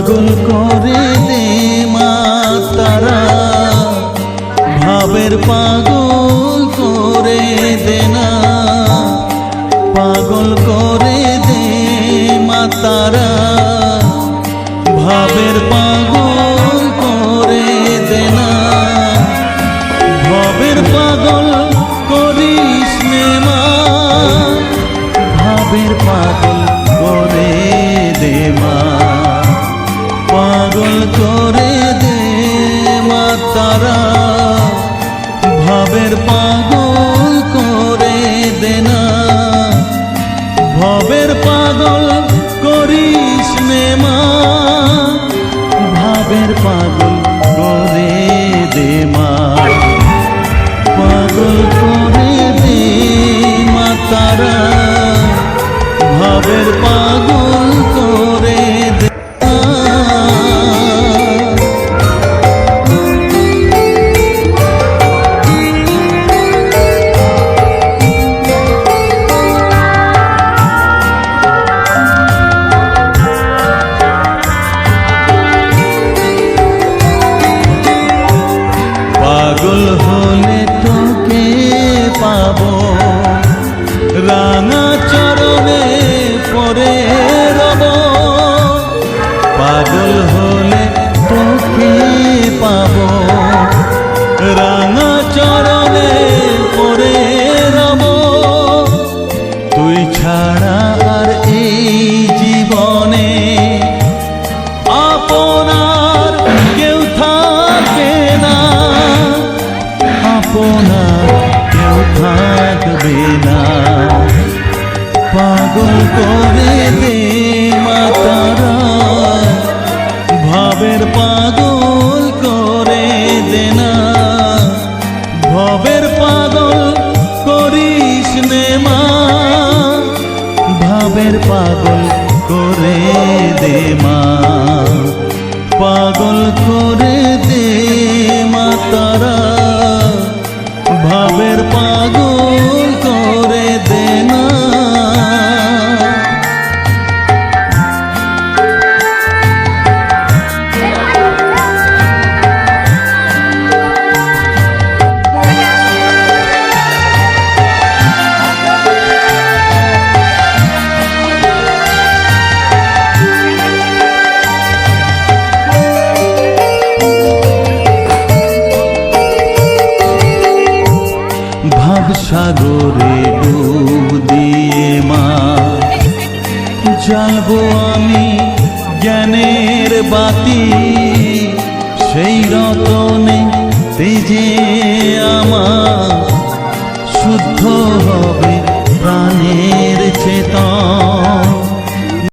পাগল করে দে মা তারা, ভাবের পাগল করে দে না, পাগল করে দে মা তারা, ভাবের পাগল করে দে না, ভাবের পাগল করিস নে মা, ভাবের পাগল করে দে মা, পাগল করে দে মা তারা, ভাবের পাগল করে দে না, ভাবের পাগল করিস নে মা, ভাবের পাগল করে দে মা, পাগল করে দে মা তারা, ভাবের পাগল করে দে। পাগল হলে তোকে পাবো, রাঙা চরণে পরে রব, পাগল হলে তোকে পাবো, রাঙা চরণে পরে রব, তুই ছাড়া আর এই জীবনে আপনার কেউ থাকে না, আপনার কেউ থাকবে না, পাগল করে দে মা তারা, ভাবের পাগল করে দে না, ভাবের পাগল করিস নে মা, ভাবের পাগল করে দে মা, পাগল করে দে মা তারা, ভাবের পাগল করে দে না। সাগরে ডুব দিয়ে মা, জ্বালবো আমি জ্ঞানের বাতি, সেই রতনে তেজে আমার